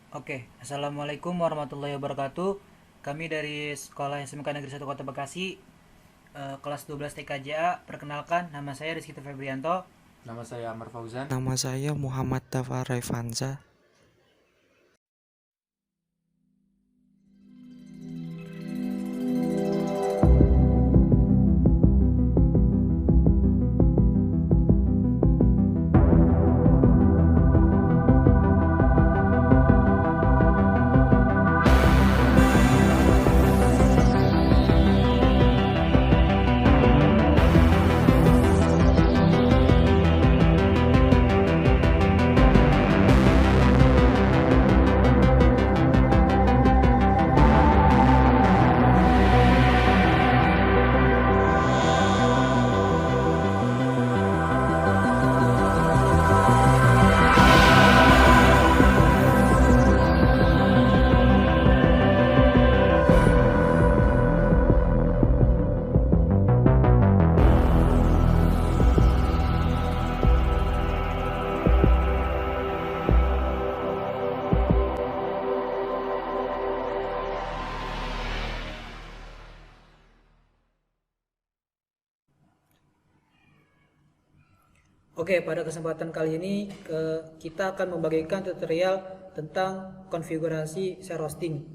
Oke, Assalamualaikum warahmatullahi wabarakatuh. Kami dari Sekolah SMK Negeri 1 Kota Bekasi, kelas 12 TKJA. Perkenalkan, nama saya Rizky Febrianto. Nama saya Amar Fauzan. Nama saya Muhammad Tafar Revanza. Oke, pada kesempatan kali ini kita akan membagikan tutorial tentang konfigurasi share hosting.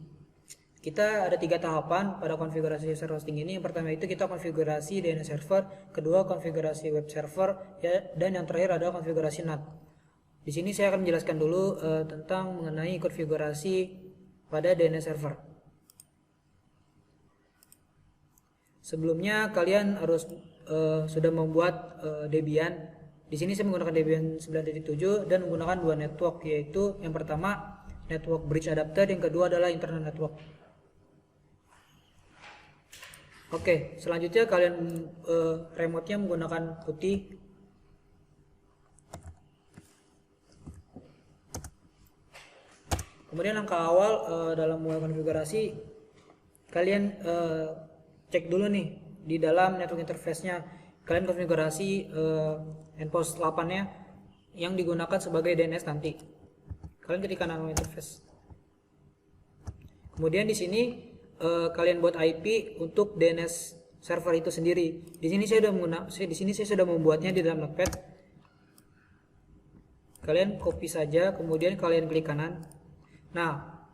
Kita ada 3 tahapan pada konfigurasi share hosting ini. Yang pertama itu kita konfigurasi DNS server, kedua konfigurasi web server, ya, dan yang terakhir adalah konfigurasi NAT. Di sini saya akan menjelaskan dulu tentang mengenai konfigurasi pada DNS server. Sebelumnya kalian harus sudah membuat Debian. Di sini saya menggunakan Debian 9.7 dan menggunakan 2 network, yaitu yang pertama network bridge adapter, yang kedua adalah internal network. Oke, selanjutnya kalian remote-nya menggunakan putih. Kemudian langkah awal dalam mulai konfigurasi, kalian cek dulu nih di dalam network interface-nya, kalian konfigurasi endpoint 8-nya yang digunakan sebagai DNS nanti. Kalian ketikkan nama interface. Kemudian di sini kalian buat IP untuk DNS server itu sendiri. Di sini saya sudah membuatnya di dalam Notepad. Kalian copy saja, kemudian kalian klik kanan. Nah,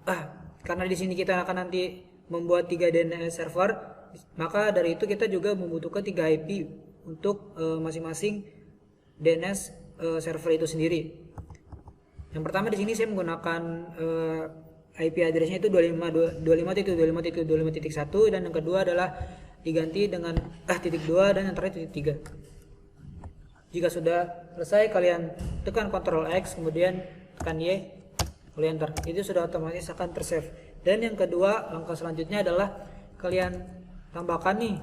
karena di sini kita akan nanti membuat 3 DNS server, maka dari itu kita juga membutuhkan 3 IP untuk masing-masing DNS server itu sendiri. Yang pertama di sini saya menggunakan IP address-nya itu 25.25.25.1, dan yang kedua adalah diganti dengan titik 2 dan yang terakhir titik 3. Jika sudah selesai, kalian tekan Ctrl X, kemudian tekan Y, kalian enter. Itu sudah otomatis akan tersave. Dan yang kedua, langkah selanjutnya adalah kalian tambahkan nih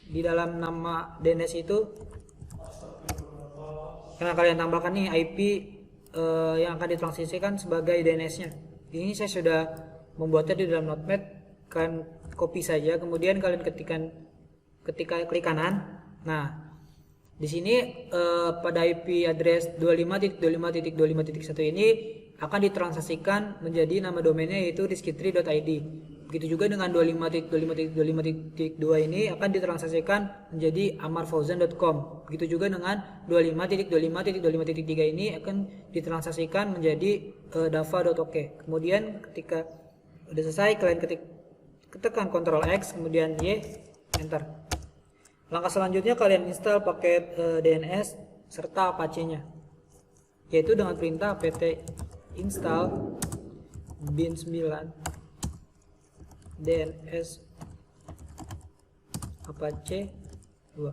di dalam nama DNS itu, karena kalian tambahkan nih IP yang akan ditransisikan sebagai DNS-nya. Ini saya sudah membuatnya di dalam Notepad. Kalian copy saja, kemudian kalian ketika klik kanan. Nah, di sini pada IP address 25.25.25.1 ini akan ditransaksikan menjadi nama domainnya, yaitu rizky3.id. Begitu juga dengan 25.25.25.2 ini akan ditransaksikan menjadi amarfauzan.com. Begitu juga dengan 25.25.25.3 ini akan ditransaksikan menjadi dava.ok. Kemudian ketika sudah selesai, kalian tekan Ctrl X, kemudian Y, enter. Langkah selanjutnya kalian install paket DNS serta Apache-nya, yaitu dengan perintah pt install bin 9 DNS Apache 2.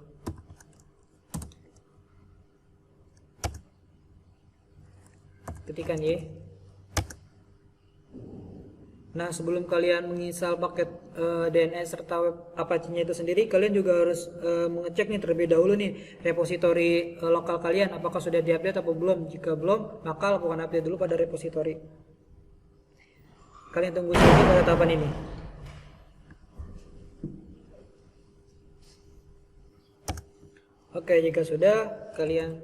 Ketikkan Y. Nah, sebelum kalian menginstal paket DNS serta web Apache-nya itu sendiri, kalian juga harus mengecek nih terlebih dahulu nih repositori lokal kalian apakah sudah diupdate atau belum. Jika belum, maka lakukan update dulu pada repositori. Kalian tunggu saja pada tahapan ini. Oke, jika sudah, kalian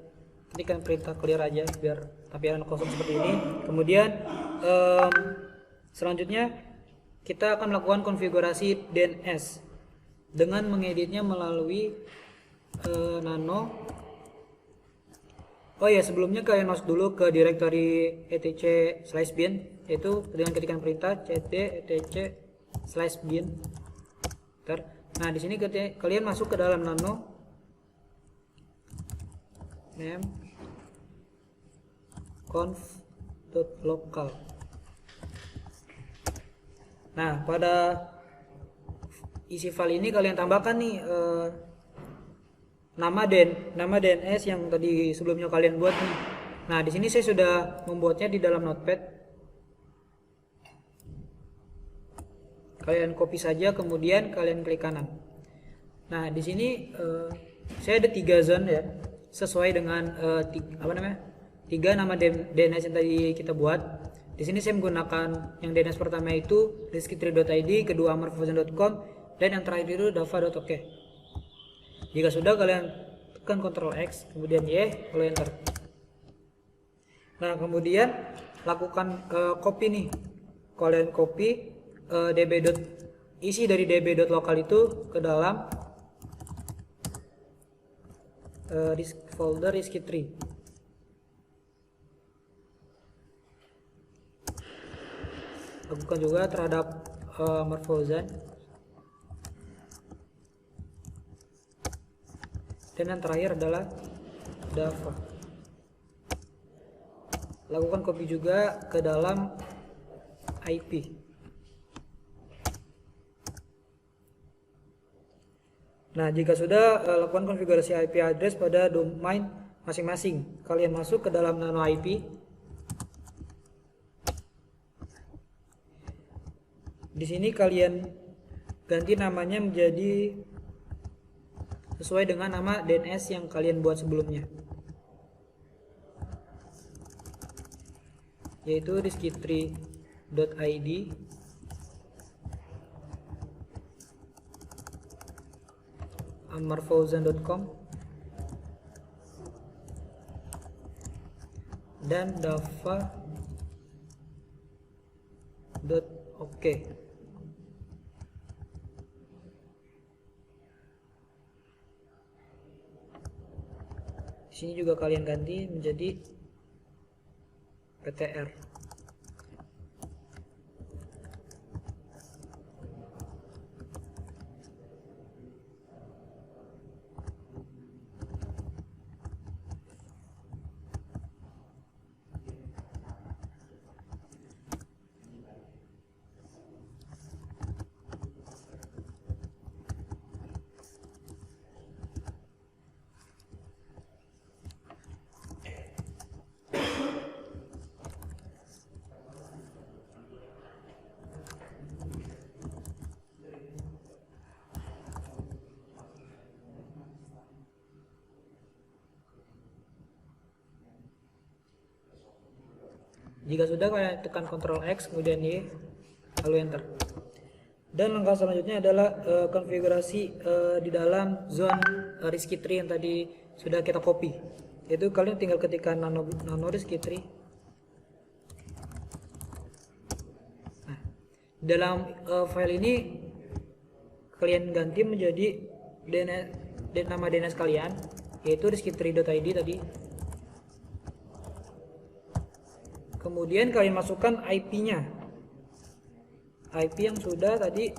ketikkan perintah clear aja biar tampilan kosong seperti ini. Kemudian selanjutnya kita akan melakukan konfigurasi DNS dengan mengeditnya melalui nano. Oh ya, sebelumnya kalian masuk dulu ke directory etc/bin, yaitu dengan ketikan perintah cd etc/bin. Nah, di sini kalian masuk ke dalam nano name conf.local. Nah, pada isi file ini kalian tambahkan nih nama DNS yang tadi sebelumnya kalian buat nih. Nah, di sini saya sudah membuatnya di dalam Notepad. Kalian copy saja, kemudian kalian klik kanan. Nah, di sini saya ada 3 zone ya, sesuai dengan 3 nama DNS yang tadi kita buat. Di sini saya menggunakan yang DNS pertama itu riskitry.id, kedua amarfauzan.com, dan yang terakhir itu dava.ok. Jika sudah, kalian tekan Ctrl X, kemudian Y, lalu enter. Nah, kemudian lakukan copy nih. Kalian copy isi dari db.local itu ke dalam folder riskitry. Lakukan juga terhadap Amarfauzan. Dan yang terakhir adalah dava. Lakukan copy juga ke dalam IP. Nah, jika sudah, lakukan konfigurasi IP address pada domain masing-masing. Kalian masuk ke dalam nano IP. Di sini kalian ganti namanya menjadi sesuai dengan nama DNS yang kalian buat sebelumnya, yaitu riskitry.id amarfauzan.com dan dava.ok. Di sini juga kalian ganti menjadi PTR. Jika sudah, kalian tekan Ctrl X, kemudian Y, lalu enter. Dan langkah selanjutnya adalah konfigurasi di dalam zone riskitry yang tadi sudah kita copy. Yaitu kalian tinggal ketikkan nano riskitry. Nah, dalam file ini kalian ganti menjadi nama DNS kalian, yaitu riskitry.id tadi. Kemudian kalian masukkan IP-nya, IP yang sudah tadi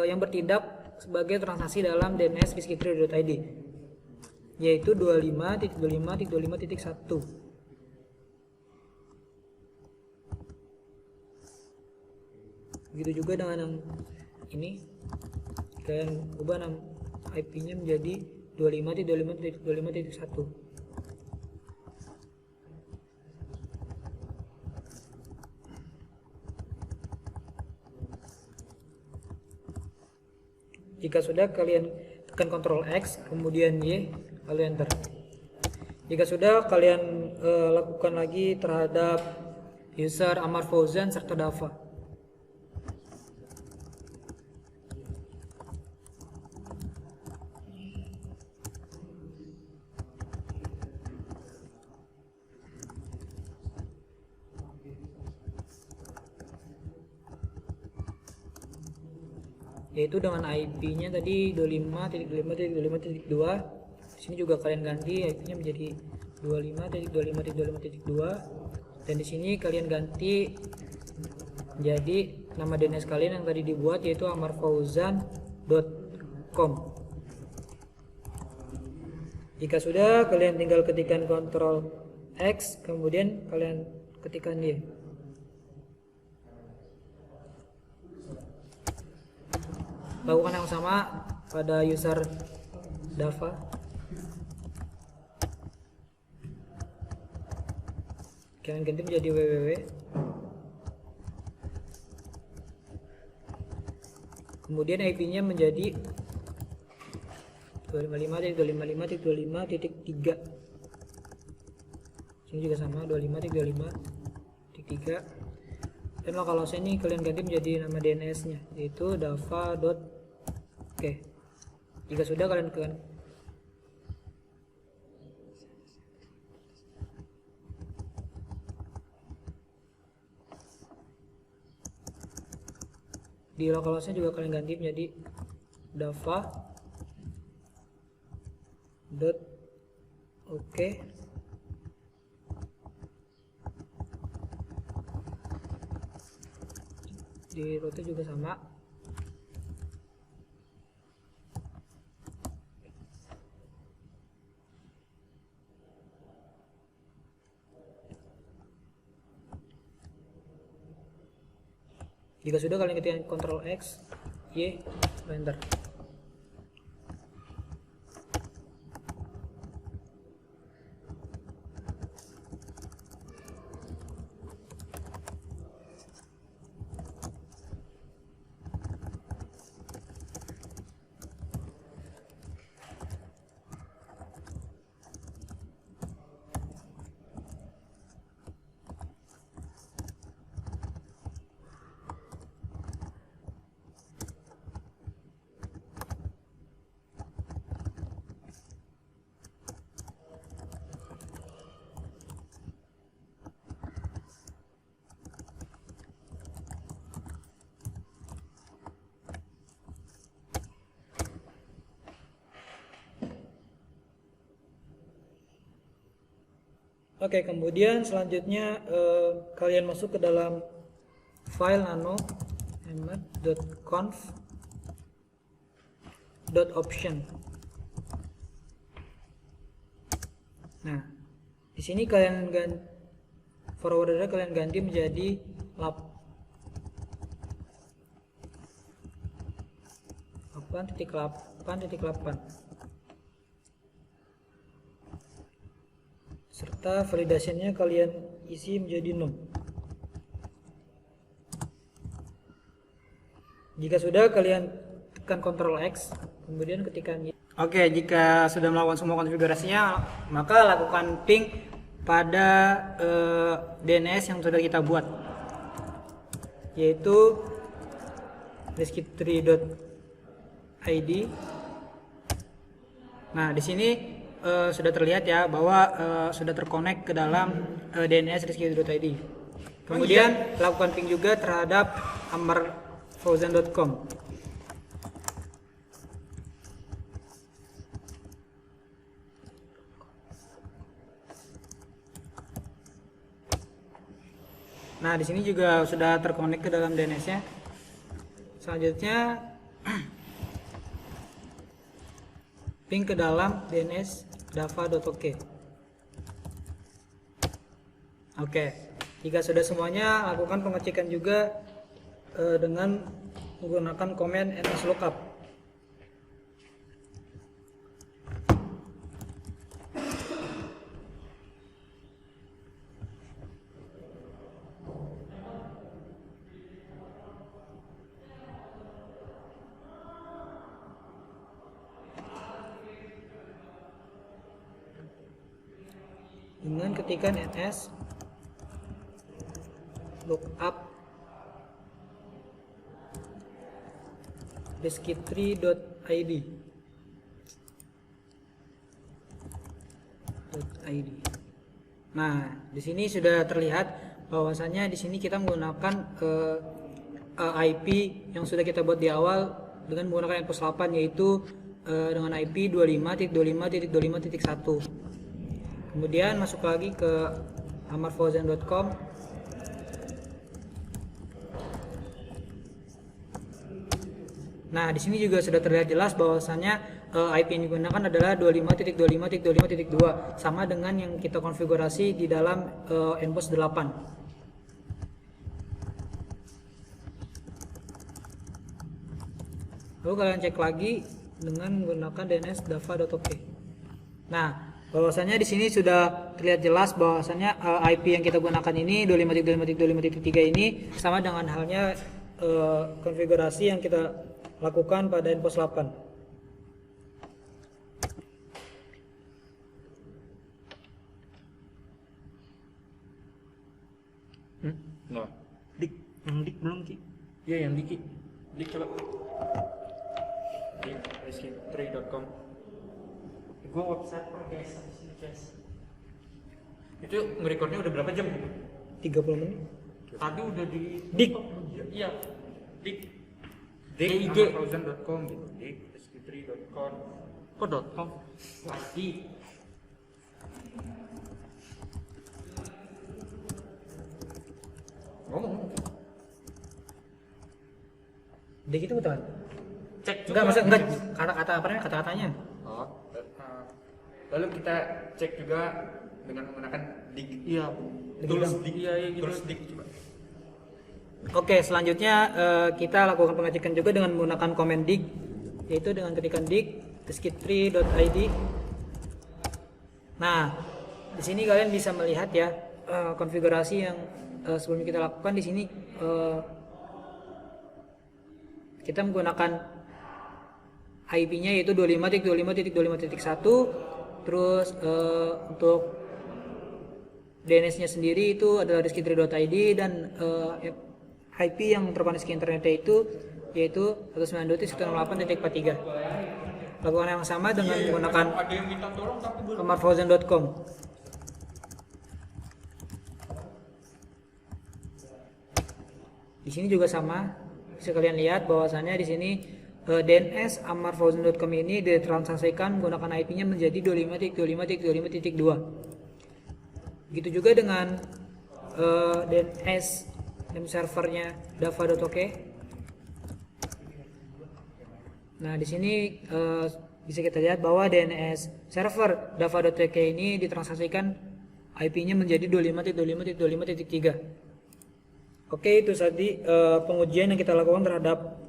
yang bertindak sebagai transaksi dalam DNS riskitry.id, yaitu 25.25.25.1. Begitu juga dengan yang ini, kalian ubah nama IP-nya menjadi 25.25.25.1. Jika sudah, kalian tekan Ctrl X, kemudian Y, lalu enter. Jika sudah, kalian lakukan lagi terhadap user Amarfauzan serta dava. yaitu dengan IP-nya tadi 25.25.25.2. Di sini juga kalian ganti IP-nya menjadi 25.25.25.2, dan di sini kalian ganti menjadi nama DNS kalian yang tadi dibuat, yaitu amarfauzan.com. Jika sudah, kalian tinggal ketikkan Ctrl X, kemudian kalian ketikkan dia. Lakukan yang sama pada user Dava. Kalian ganti menjadi www. Kemudian IP-nya menjadi 255.255.25.3. Sini juga sama 25.25.3. Dan localhost ini kalian ganti menjadi nama DNS-nya, yaitu dava. Oke. Jika sudah, kalian tekan di localhost-nya juga kalian ganti menjadi dava. Oke. Di root juga sama. Jika sudah, kalian ketikkan Ctrl X, Y, enter. Oke, kemudian selanjutnya kalian masuk ke dalam file nano-conf.option. Nah, di sini kalian forwardernya kalian ganti menjadi 8.8.8 serta validasinya kalian isi menjadi no. Jika sudah, kalian tekan Ctrl X, kemudian ketikkan. Oke, jika sudah melakukan semua konfigurasinya, maka lakukan ping pada DNS yang sudah kita buat, yaitu riskitry.id. Nah, di sini sudah terlihat ya bahwa sudah terkonek ke dalam DNS riskitry.id. Kemudian lakukan ping juga terhadap amarfauzan.com. Nah, di sini juga sudah terkonek ke dalam DNS-nya. Selanjutnya ping ke dalam DNS dava.ok. Oke, jika sudah semuanya, lakukan pengecekan juga dengan menggunakan komen nslookup. Dengan ketikan ns lookup riskitry.id. Nah, di sini sudah terlihat bahwasanya di sini kita menggunakan IP yang sudah kita buat di awal dengan menggunakan Npos 8, yaitu dengan IP 25.25.25.1. Kemudian masuk lagi ke amarfauzan.com. Nah, di sini juga sudah terlihat jelas bahwasannya IP yang digunakan adalah 25.25.25.2, sama dengan yang kita konfigurasi di dalam Npos 8. Lalu kalian cek lagi dengan menggunakan dns-dava.ok. Nah, bahwasannya di sini sudah terlihat jelas bahwasannya IP yang kita gunakan ini 25.25.25.3 ini sama dengan halnya konfigurasi yang kita lakukan pada Npos 8. No. Yang dik belum Ki? Iya yang Dik. Dik coba. Dik risk3.com. Gue website guys, Itu ngerekornya udah berapa jam? 30 menit. Tadi udah di Dik. Iya. Dik. Dik amarfauzan.com gitu. Dik risk3.com. kok .com? Lagi. Ngomong. Dik itu betul. Cek juga. Enggak, maksud enggak kata-kata apa namanya? Kata-katanya. Oh. Lalu kita cek juga dengan menggunakan Dik. Iya. Tools Dik. Dik. Iya gitu. Tools Dik coba. Oke, selanjutnya kita lakukan pengecekan juga dengan menggunakan command dig, yaitu dengan ketikan dig risk3.id. Nah, di sini kalian bisa melihat ya konfigurasi yang sebelumnya kita lakukan. Di sini kita menggunakan IP-nya yaitu 25.25.25.1. Terus untuk DNS-nya sendiri itu adalah risk3.id, dan IP yang terkoneksi ke internetnya itu yaitu 192.168.43. Lakukan yang sama dengan menggunakan amarfauzan.com. Di sini juga sama, bisa kalian lihat bahwasannya di sini DNS amarfauzan.com ini ditransaksikan menggunakan IP-nya menjadi 25.25.25.2. Begitu juga dengan DNS name servernya dava.ok. Nah, di sini bisa kita lihat bahwa DNS server dava.ok ini ditransaksikan IP-nya menjadi 25.25.25.3. Oke, itu tadi pengujian yang kita lakukan terhadap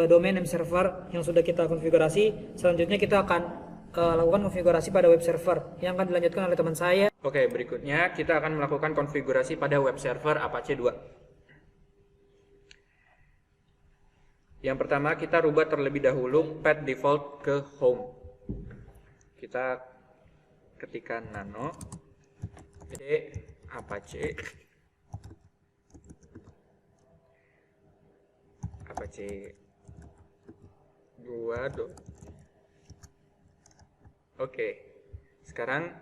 domain name server yang sudah kita konfigurasi. Selanjutnya kita akan lakukan konfigurasi pada web server yang akan dilanjutkan oleh teman saya. Oke, berikutnya kita akan melakukan konfigurasi pada web server Apache 2. Yang pertama, kita rubah terlebih dahulu path default ke home. Kita ketikkan nano Apache 2. Oke, sekarang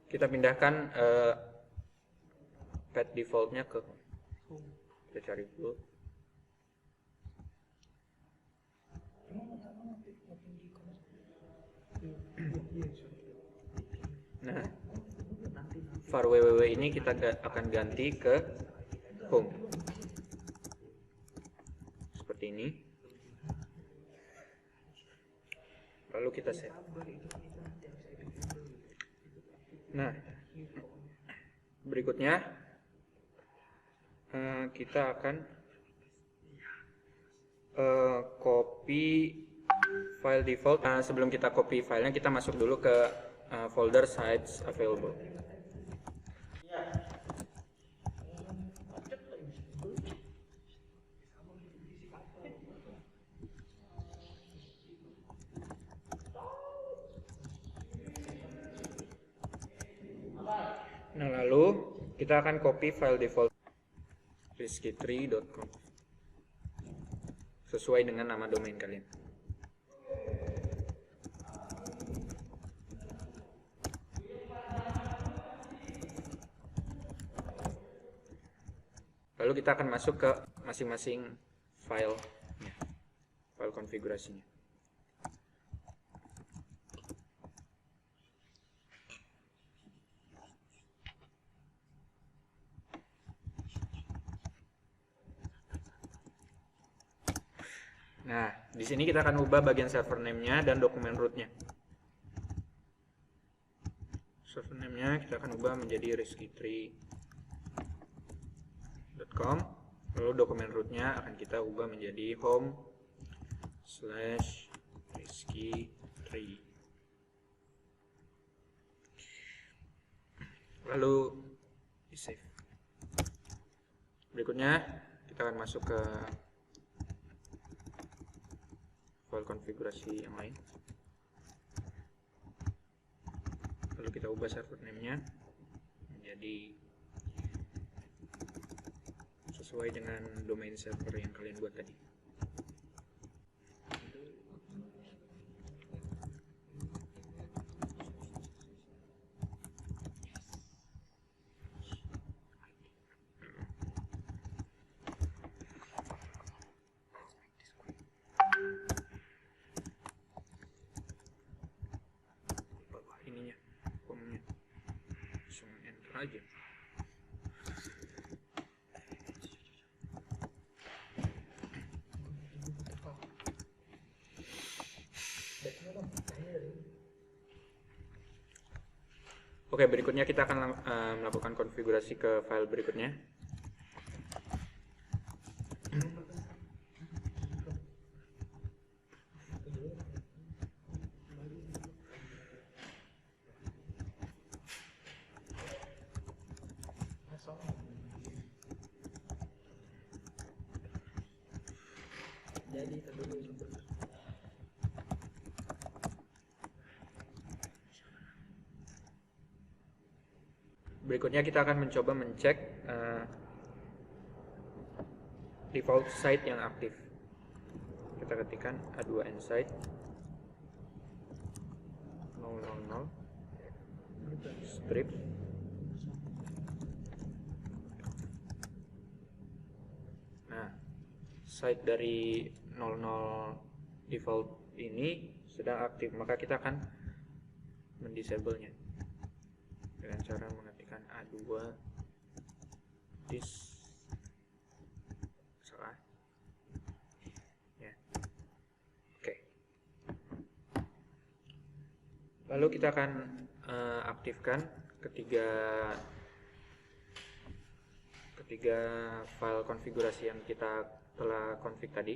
kita pindahkan path defaultnya ke home. Kita cari dulu. Nah, var www ini kita akan ganti ke home seperti ini. Lalu kita save. Nah, berikutnya kita akan copy file default. Sebelum kita copy filenya, kita masuk dulu ke folder sites available. Nah, lalu kita akan copy file default risk3.com sesuai dengan nama domain kalian. Lalu kita akan masuk ke masing-masing file file konfigurasinya. Nah, di sini kita akan ubah bagian server name-nya dan dokumen root-nya. Server name-nya kita akan ubah menjadi risky3.com. Lalu dokumen root-nya akan kita ubah menjadi home/risky3. Lalu di save. Berikutnya kita akan masuk ke file konfigurasi yang lain. Lalu kita ubah server name-nya menjadi sesuai dengan domain server yang kalian buat tadi. Bawah ininya, home-nya, langsung enter aja. Oke, berikutnya kita akan melakukan konfigurasi ke file berikutnya. Berikutnya kita akan mencoba mencek default site yang aktif. Kita ketikkan a2n site 000 strip Nah, site dari 00 default ini sedang aktif, maka kita akan mendisable-nya dengan cara mengetikkan a2 dis salah ya. Oke. Lalu kita akan aktifkan ketiga file konfigurasi yang kita telah config tadi.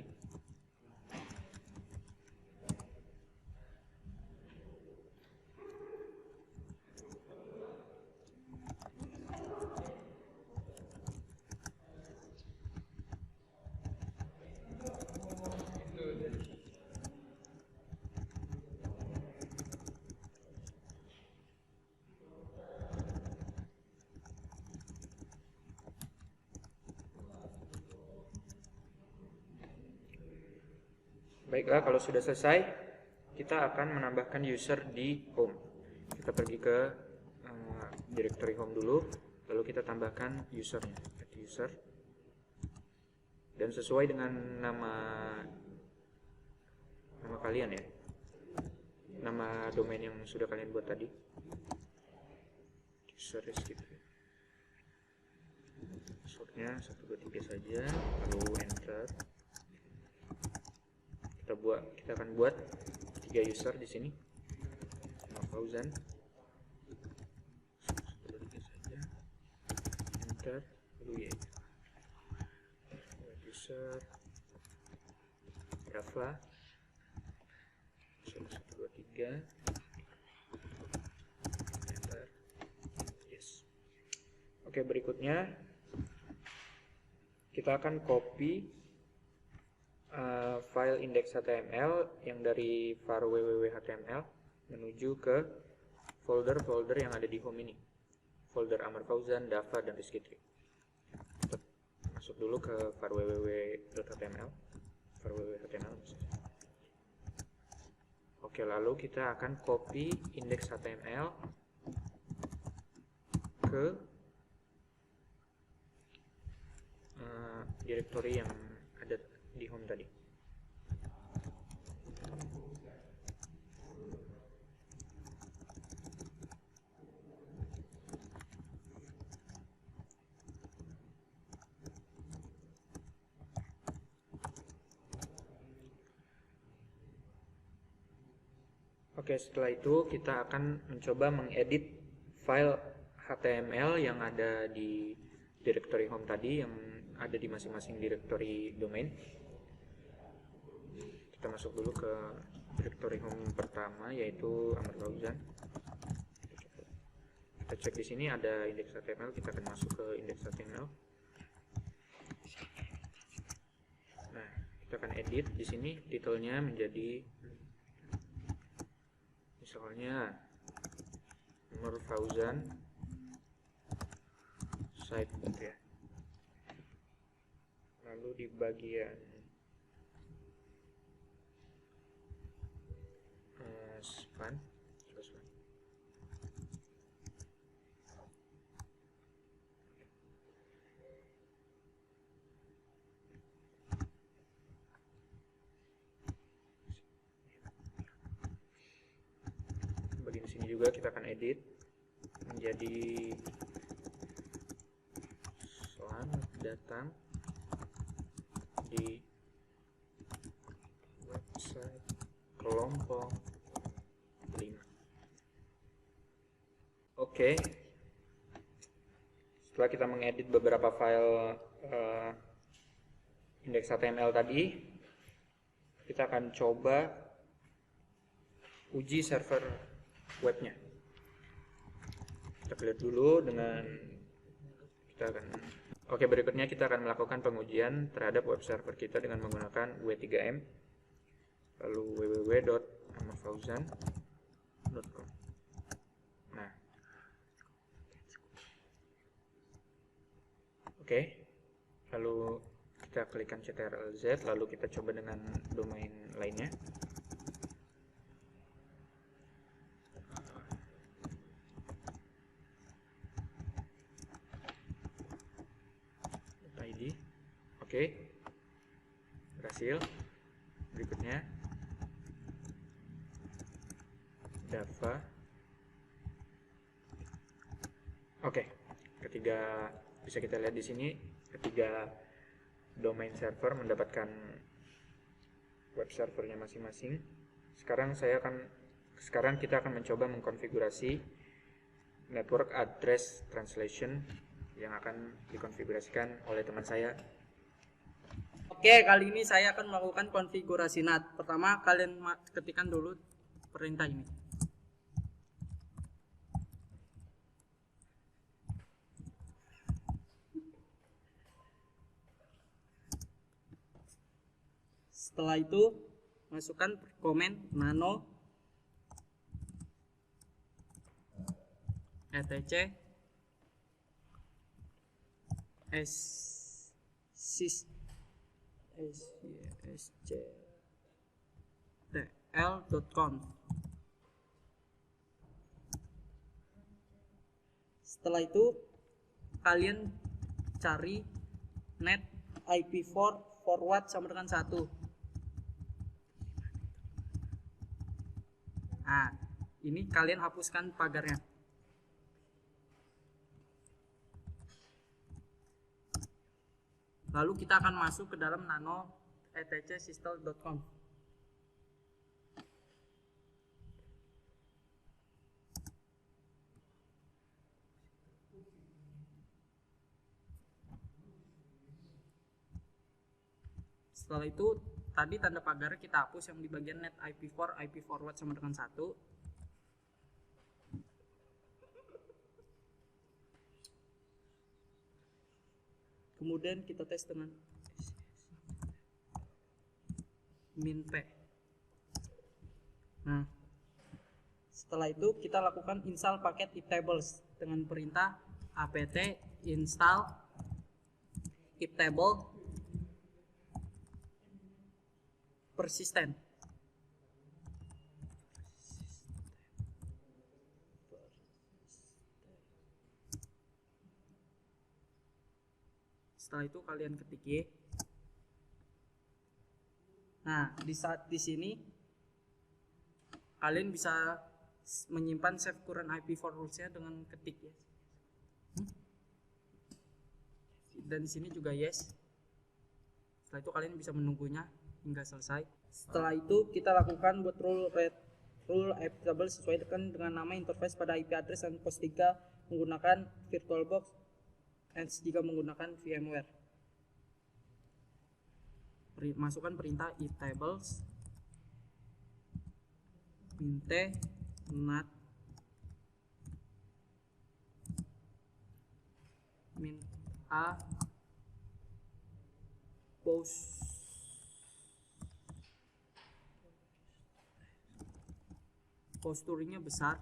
Baiklah, kalau sudah selesai, kita akan menambahkan user di home. Kita pergi ke directory home dulu, lalu kita tambahkan usernya, user, dan sesuai dengan nama kalian ya, nama domain yang sudah kalian buat tadi. User gitu. Passwordnya 123 saja, lalu enter. Kita akan buat 3 user di sini. Fauzan. 123 saja. Enter, lalu ya. User Rafa 123. Enter. Yes. Oke, berikutnya kita akan copy file index.html yang dari var www.html menuju ke folder-folder yang ada di home ini, folder Amar Fauzan, Dava, dan Rizky3. Masuk dulu ke var www.html. Oke, lalu kita akan copy index.html ke directory yang ada di home tadi. Oke, setelah itu kita akan mencoba mengedit file HTML yang ada di directory home tadi, yang ada di masing-masing directory domain. Kita masuk dulu ke directory home pertama, yaitu Ahmad Fauzan. Kita cek di sini ada index HTML, kita akan masuk ke index HTML. Nah, kita akan edit di sini, titelnya menjadi misalnya Nur Fauzan site gitu ya. Lalu di bagian span. Bagian sini juga kita akan edit menjadi selamat datang di website kelompok 5. Oke. Setelah kita mengedit beberapa file index HTML tadi, kita akan coba uji server webnya. Kita clear dulu dengan Oke, berikutnya kita akan melakukan pengujian terhadap web server kita dengan menggunakan w3m, lalu www.ahmadfauzan.com. Nah, oke, lalu kita klikkan ctrl-z, lalu kita coba dengan domain lainnya. ID. Oke, berhasil. Berikutnya Java. Oke, ketiga bisa kita lihat di sini, ketiga domain server mendapatkan web servernya masing-masing. Sekarang kita akan mencoba mengkonfigurasi network address translation yang akan dikonfigurasikan oleh teman saya. Oke, kali ini saya akan melakukan konfigurasi NAT. Pertama, kalian ketikkan dulu perintah ini. Setelah itu, masukkan komen nano etc sctl.com. Setelah itu kalian cari net IP4 forward sama dengan 1. Nah, ini kalian hapuskan pagarnya. Lalu kita akan masuk ke dalam nano etc.system.com. Setelah itu tadi tanda pagar kita hapus yang di bagian net IP4 IP forward sama dengan 1. Kemudian kita tes dengan min-p. Nah, setelah itu kita lakukan install paket iptables dengan perintah apt install iptable persistent. Setelah itu kalian ketik Y. Nah, di sini kalian bisa menyimpan save current IP4 rules-nya dengan ketik ya. Dan di sini juga yes. Setelah itu kalian bisa menunggunya hingga selesai. Setelah itu kita lakukan buat rule rule IP table sesuaikan dengan nama interface pada IP address dan pos 3 menggunakan VirtualBox and jika menggunakan VMware. Masukkan perintah itables minte nat min a posturingnya besar,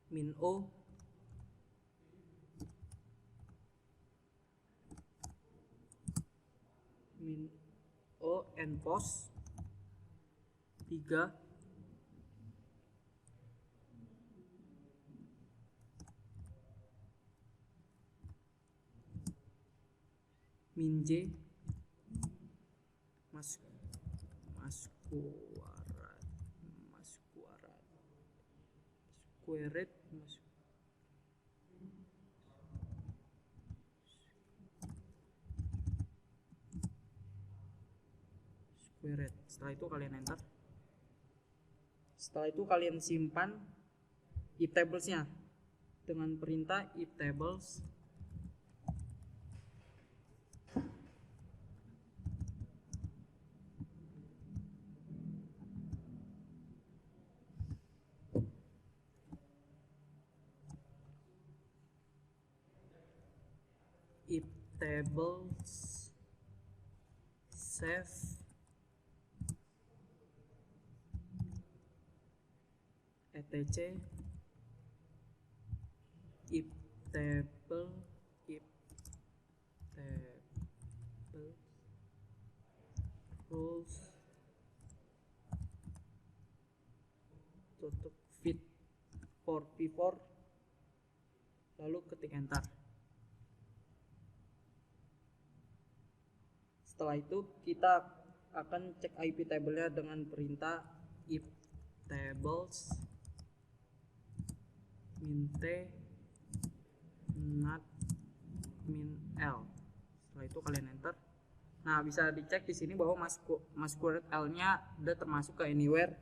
min o and pos 3 min j squared squared. Setelah itu kalian enter. Setelah itu kalian simpan itablesnya dengan perintah itables save etc if table rules tutup fit for p4 lalu ketik enter. Setelah itu kita akan cek IP table-nya dengan perintah if tables minte nat min l. Setelah itu kalian enter. Nah, bisa dicek di sini bahwa masquerade L-nya udah termasuk ke anywhere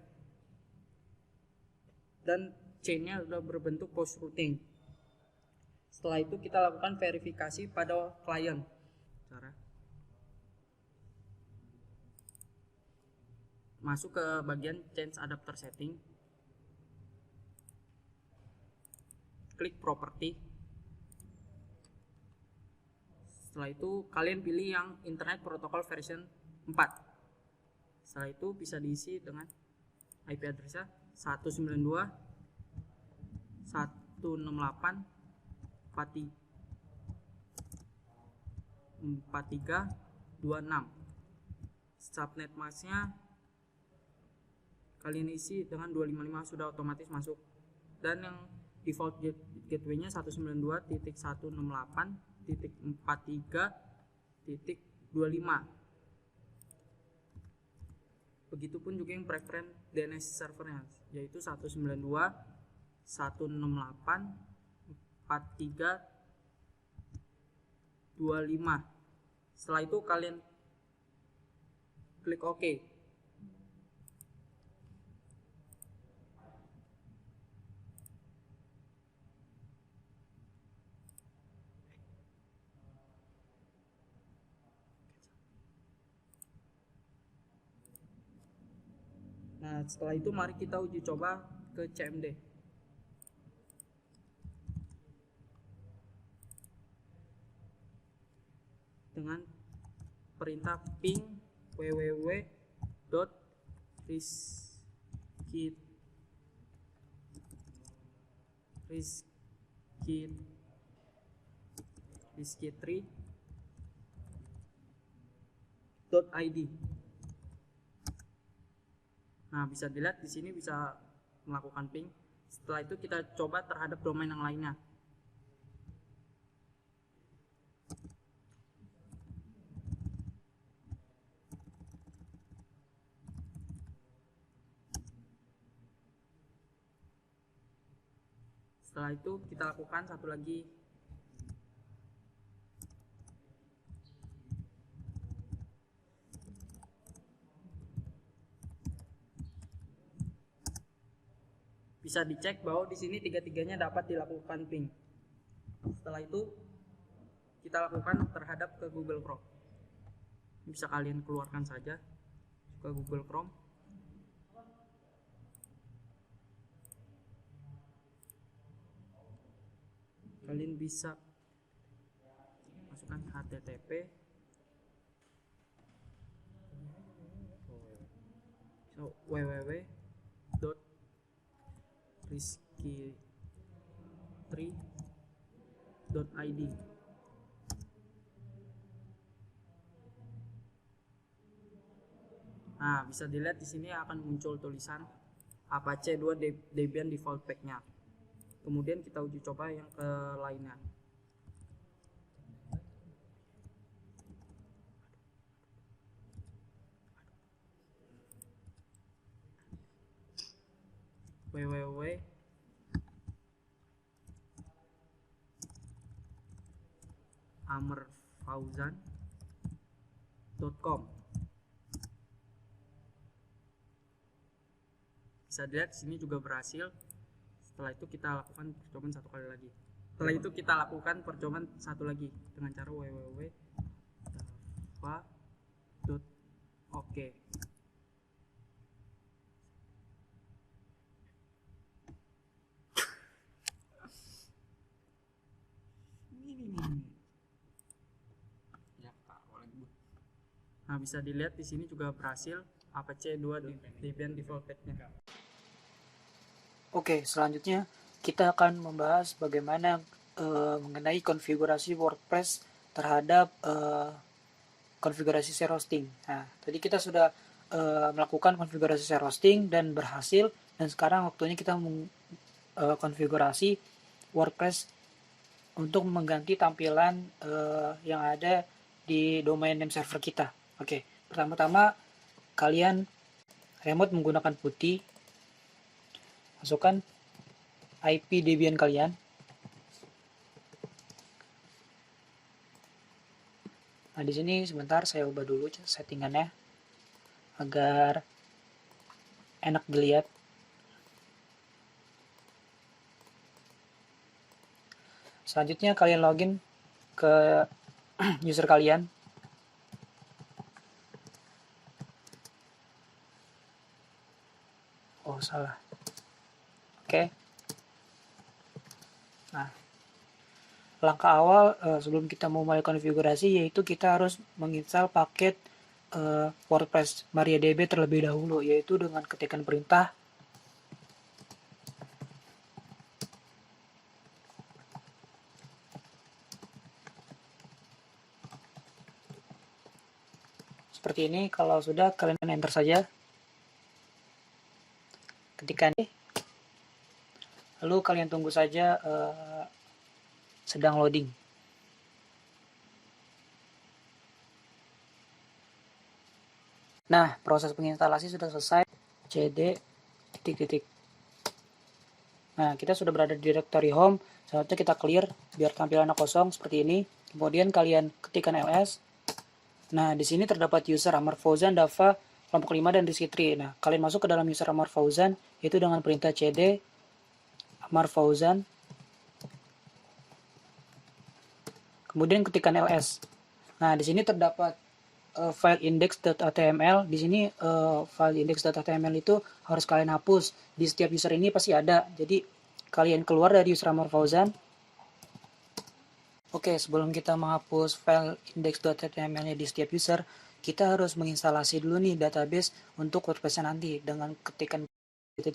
dan chain-nya udah berbentuk post routing. Setelah itu kita lakukan verifikasi pada klien. Cara masuk ke bagian change adapter setting, klik property. Setelah itu kalian pilih yang internet protocol version 4. Setelah itu bisa diisi dengan IP address-nya 192.168.4326. Subnet mask-nya kalian isi dengan 255 sudah otomatis masuk, dan yang default gateway-nya 192.168.43.25. Begitupun juga yang preference DNS servernya yaitu 192.168.43.25. Setelah itu kalian klik OK. Nah, setelah itu mari kita uji coba ke CMD. Dengan perintah ping www.riskitry.id. Nah, bisa dilihat di sini bisa melakukan ping. Setelah itu kita coba terhadap domain yang lainnya. Setelah itu kita lakukan satu lagi. Bisa dicek bahwa di sini tiga-tiganya dapat dilakukan ping. Setelah itu kita lakukan terhadap ke Google Chrome. Bisa kalian keluarkan saja ke Google Chrome. Kalian bisa masukkan http www.rizky3.id. Nah, bisa dilihat di sini akan muncul tulisan Apache 2 Debian default pack-nya. Kemudian kita uji coba yang ke lainnya. www.amerfauzan.com. Bisa dilihat di sini juga berhasil. Setelah itu kita lakukan percobaan satu kali lagi. Setelah itu kita lakukan percobaan satu lagi dengan cara www.dava.ok. Nah, bisa dilihat di sini juga berhasil Apache 2 Debian default pack-nya. Oke, selanjutnya kita akan membahas bagaimana mengenai konfigurasi WordPress terhadap konfigurasi share hosting. Nah, tadi kita sudah melakukan konfigurasi share hosting dan berhasil, dan sekarang waktunya kita konfigurasi WordPress untuk mengganti tampilan yang ada di domain name server kita. Oke, pertama-tama kalian remote menggunakan putih. Masukkan IP Debian kalian. Nah, di sini sebentar saya ubah dulu settingannya agar enak dilihat. Selanjutnya kalian login ke user kalian. Oh, salah. Oke. Nah, langkah awal sebelum kita memulai konfigurasi yaitu kita harus menginstal paket WordPress MariaDB terlebih dahulu, yaitu dengan ketikan perintah seperti ini. Kalau sudah, kalian enter saja ketikan, lalu kalian tunggu saja sedang loading. Nah, proses penginstalasi sudah selesai. cd titik. Nah, kita sudah berada di directory home. Selanjutnya kita clear biar tampilannya kosong seperti ini. Kemudian kalian ketikkan ls. Nah, di sini terdapat user Amar Fauzan, Dava, kelompok 5 dan Rizky3. Nah, kalian masuk ke dalam user Amar Fauzan yaitu dengan perintah cd Amar Fauzan. Kemudian ketikkan ls. Nah, di sini terdapat file index.html. Di sini file index.html itu harus kalian hapus. Di setiap user ini pasti ada. Jadi kalian keluar dari user Amar Fauzan. Oke, sebelum kita menghapus file index.html-nya di setiap user, kita harus menginstalasi dulu nih database untuk WordPress nanti dengan ketikan .2.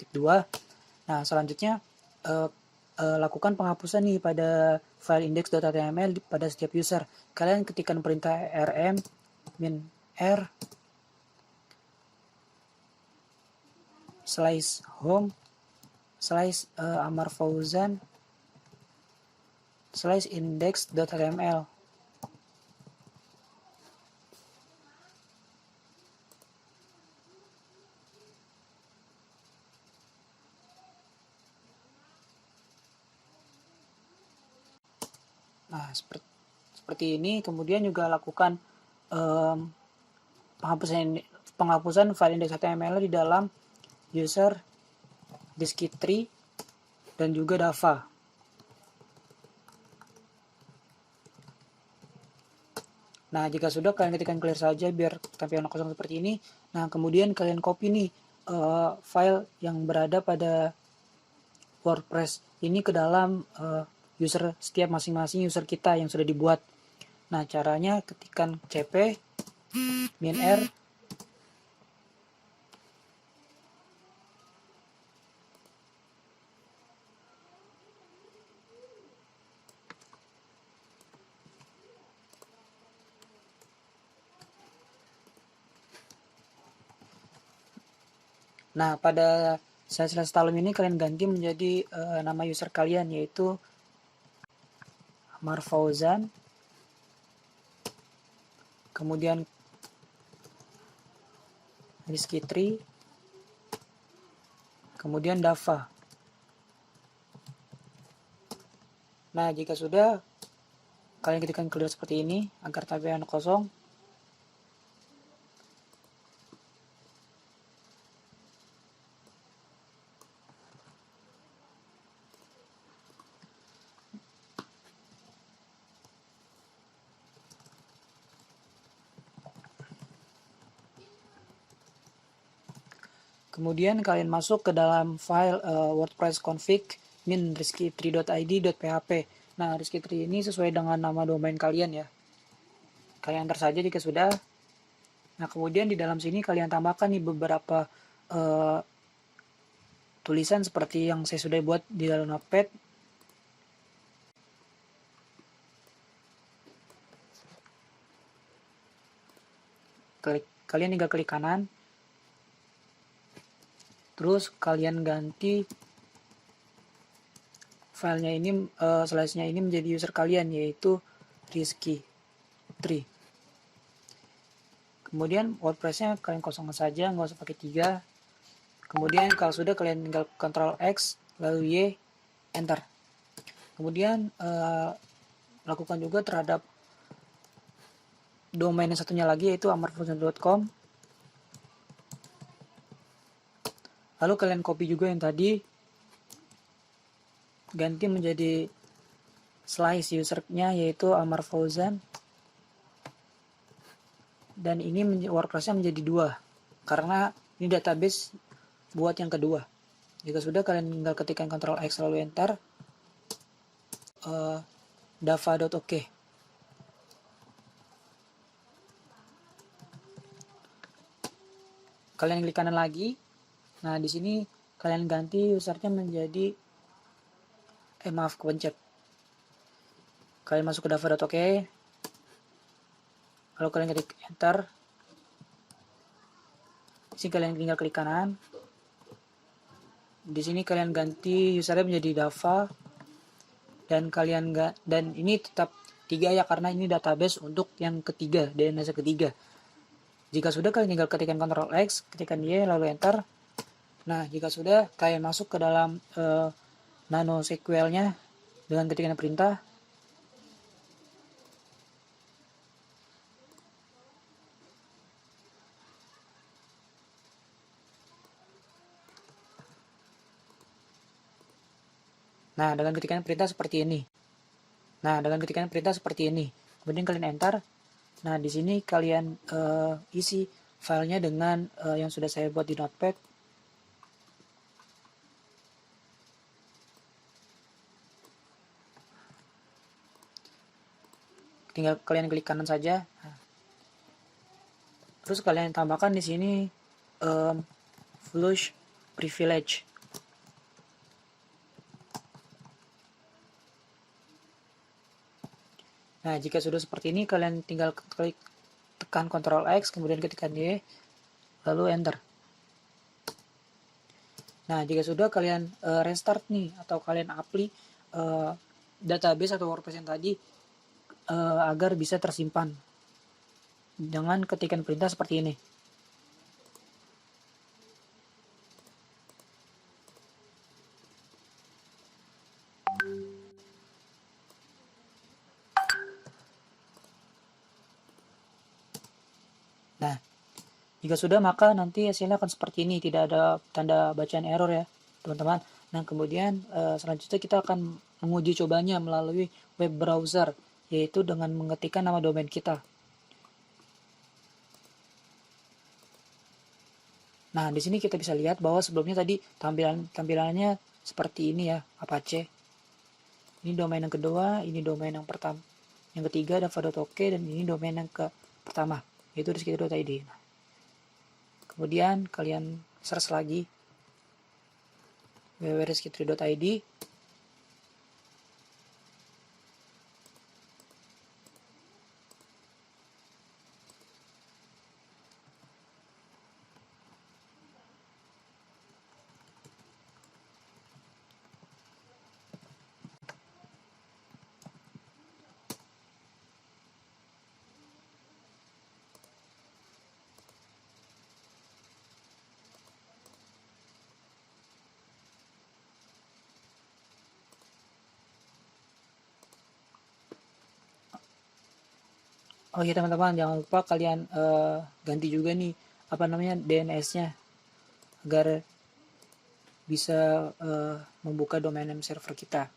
Nah, selanjutnya lakukan penghapusan nih pada file index.html pada setiap user. Kalian ketikkan perintah rm -r /home /Amar Fauzan /index.html. Nah, seperti ini. Kemudian juga lakukan penghapusan file index.html di dalam user disk3 dan juga Dava. Nah, jika sudah, kalian ketikkan clear saja biar tampilan kosong seperti ini. Nah, kemudian kalian copy nih file yang berada pada WordPress ini ke dalam user setiap masing-masing user kita yang sudah dibuat. Nah, caranya ketikkan cp -r Nah, pada slash talum ini kalian ganti menjadi nama user kalian, yaitu Marfauzan. Kemudian Rizky3, kemudian Dava. Nah, jika sudah, kalian ketikkan clear seperti ini agar tampilan kosong. Kemudian kalian masuk ke dalam file WordPress config min rizky3.id.php. Nah, rizky3 ini sesuai dengan nama domain kalian ya. Kalian enter saja jika sudah. Nah, kemudian di dalam sini kalian tambahkan nih beberapa tulisan seperti yang saya sudah buat di dalam Notepad. Kalian tinggal klik kanan. Terus kalian ganti filenya ini, slashnya ini menjadi user kalian, yaitu Rizky3. Kemudian WordPressnya kalian kosongkan saja, nggak usah pakai 3. Kemudian kalau sudah, kalian tinggal Ctrl X lalu Y, enter. Kemudian lakukan juga terhadap domain yang satunya lagi, yaitu amarfauzan.com. Lalu kalian copy juga yang tadi, ganti menjadi slice usernya, yaitu Amarfauzan. Dan ini WordPress-nya menjadi 2, karena ini database buat yang kedua. Jika sudah, kalian tinggal ketikkan Ctrl X lalu enter. Dava.ok. Kalian klik kanan lagi. Nah, di sini kalian ganti usernya menjadi kepencet. Kalian masuk ke dava.ok. Lalu kalian klik enter. Di sini kalian tinggal klik kanan. Di sini kalian ganti usernya menjadi Dava. Dan ini tetap 3 ya, karena ini database untuk yang ketiga, DNS ketiga. Jika sudah, kalian tinggal ketikkan Ctrl X, ketikkan Y lalu enter. Nah, jika sudah, kalian masuk ke dalam NanoSQL-nya dengan ketikan perintah. Nah, dengan ketikan perintah seperti ini. Kemudian kalian enter. Nah, di sini kalian isi filenya dengan yang sudah saya buat di Notepad. Tinggal kalian klik kanan saja. Terus kalian tambahkan di sini flush privilege. Nah, jika sudah seperti ini, kalian tinggal tekan Ctrl X, kemudian ketikkan Y, lalu enter. Nah, jika sudah, kalian restart nih, atau kalian apply database atau WordPress yang tadi agar bisa tersimpan dengan ketikan perintah seperti ini. Jika sudah, maka nanti hasilnya akan seperti ini, tidak ada tanda bacaan error ya teman-teman. Nah kemudian selanjutnya kita akan menguji cobanya melalui web browser, yaitu dengan mengetikkan nama domain kita. Nah di sini kita bisa lihat bahwa sebelumnya tadi tampilannya seperti ini ya, Apache. Ini domain yang kedua, ini domain yang pertama, yang ketiga dava.ok, dan ini domain yang pertama, yaitu rizky.id. Nah, kemudian kalian search lagi www.rizky.id. Oh iya teman-teman, jangan lupa kalian ganti juga nih apa namanya DNS-nya agar bisa membuka domain name server kita.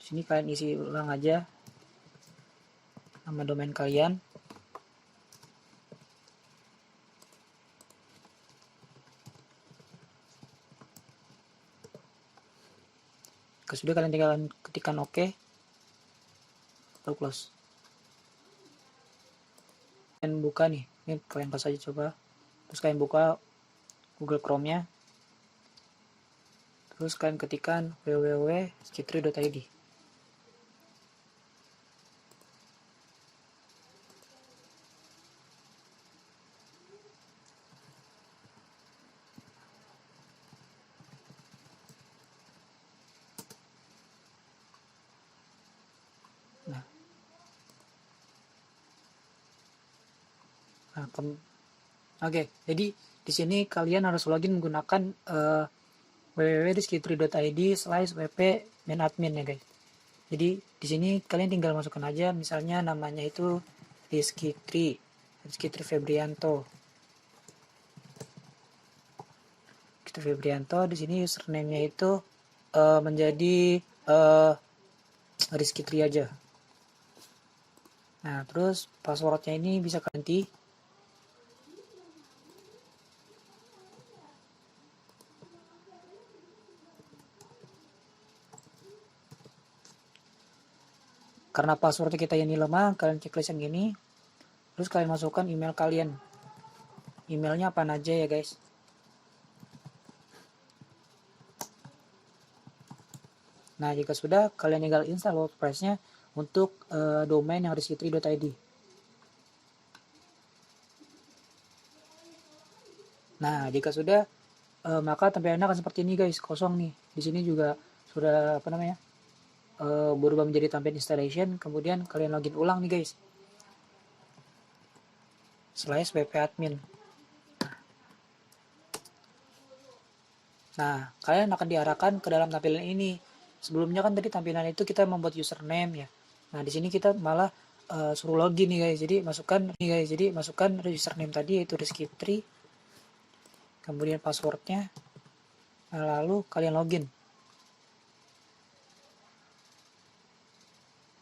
Di sini kalian isi ulang aja nama domain kalian. Sudah, kalian tinggal ketikkan OK, lalu close. Kalian buka nih, ini kalian pas aja coba, terus kalian buka Google Chrome-nya, terus kalian ketikkan www.skitri.id. Oke, jadi di sini kalian harus login menggunakan www.rizky3.id/wp main admin ya guys. Jadi di sini kalian tinggal masukkan aja, misalnya namanya itu Rizky3 Febrianto. Di sini username-nya itu menjadi Rizky3 aja. Nah, terus passwordnya ini bisa ganti. Karena password kita ini lemah, kalian checklist yang gini. Terus kalian masukkan email kalian. Emailnya apa aja ya guys. Nah, jika sudah, kalian tinggal install WordPress-nya untuk domain yang rizky3.id. Nah, jika sudah, maka tampilannya akan seperti ini guys, kosong nih. Di sini juga sudah berubah menjadi tampilan installation. Kemudian kalian login ulang nih guys, /wp admin. Nah, kalian akan diarahkan ke dalam tampilan ini. Sebelumnya kan tadi tampilan itu kita membuat username ya. Nah, di sini kita malah suruh login nih guys. Jadi masukkan username tadi, yaitu rizky3. Kemudian passwordnya. Lalu kalian login.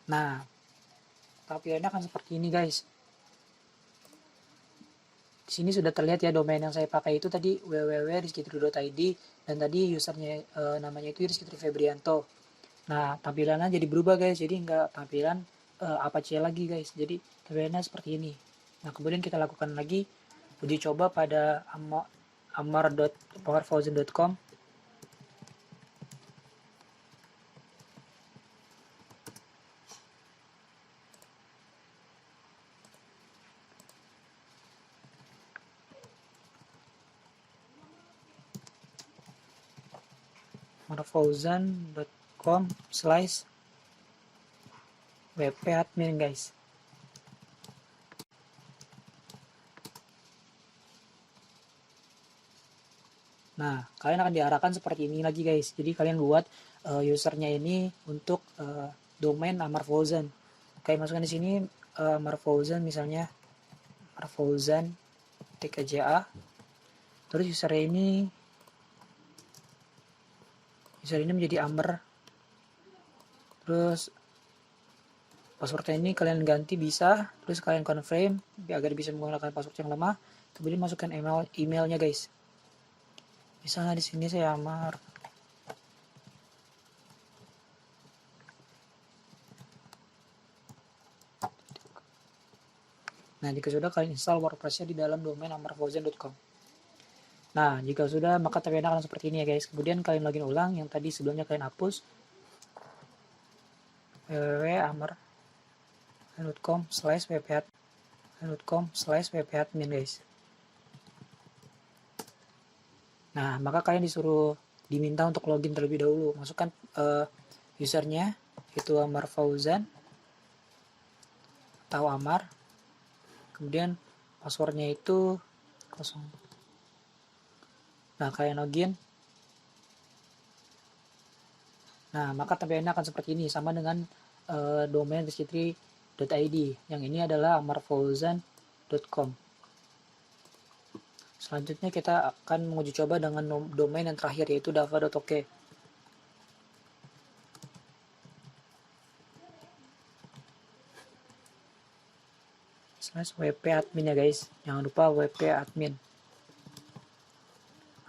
Nah, tampilannya akan seperti ini guys. Di sini sudah terlihat ya domain yang saya pakai itu tadi www.rizky3.id, dan tadi usernya namanya itu Rizky3 Febrianto. Nah, tampilannya jadi berubah guys. Jadi nggak tampilan Apache lagi guys. Jadi tampilannya seperti ini. Nah, kemudian kita lakukan lagi uji coba pada ammar.powerfozen.com. powerfozen.com/wp admin guys. Nah, kalian akan diarahkan seperti ini lagi guys. Jadi kalian buat usernya ini untuk domain Amarfozen. Kayak masukkan di sini Amarfozen misalnya Amarfozen TKJA. Terus user ini menjadi Amber. Terus passwordnya ini kalian ganti bisa, terus kalian confirm agar bisa menggunakan password yang lama. Kemudian masukkan emailnya guys. Misalnya di sini saya Amar. Nah, jika sudah kalian install WordPress-nya di dalam domain amarfozen.com. Nah, jika sudah maka tampilannya akan seperti ini ya guys. Kemudian kalian login ulang yang tadi sebelumnya kalian hapus. www.amarfozen.com/wp-admin guys. Nah, maka kalian diminta untuk login terlebih dahulu. Masukkan usernya itu Amar Fauzan atau Amar. Kemudian passwordnya itu 0. Nah, kalian login. Nah, maka tampilannya akan seperti ini, sama dengan domain rizkytri.id. Yang ini adalah amarfauzan.com. Selanjutnya kita akan menguji coba dengan domain yang terakhir, yaitu dava.ok. /wp-admin ya guys, jangan lupa wp-admin,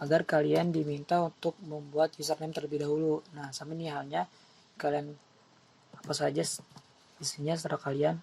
agar kalian diminta untuk membuat username terlebih dahulu. Nah, sama ini halnya, kalian apa saja isinya setelah kalian.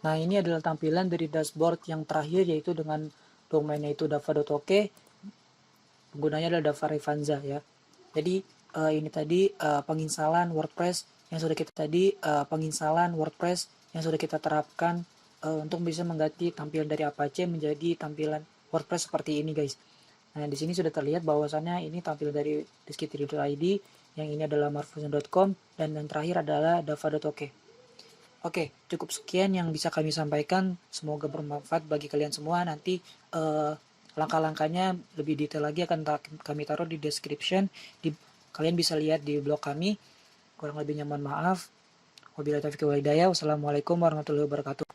Nah, ini adalah tampilan dari dashboard yang terakhir, yaitu dengan domainnya itu dava.ok, penggunanya adalah Dava Revanza ya. Jadi ini tadi penginstalan WordPress yang sudah kita terapkan untuk bisa mengganti tampilan dari Apache menjadi tampilan WordPress seperti ini guys. Nah, di sini sudah terlihat bahwasannya ini tampilan dari rizkytri.id, yang ini adalah amarfozen.com, dan yang terakhir adalah dava.ok. Oke, cukup sekian yang bisa kami sampaikan. Semoga bermanfaat bagi kalian semua. Nanti langkah-langkahnya lebih detail lagi akan kami taruh di description. Kalian bisa lihat di blog kami. Kurang lebihnya mohon maaf. Wabillahi taufiq wal hidayah. Wassalamualaikum warahmatullahi wabarakatuh.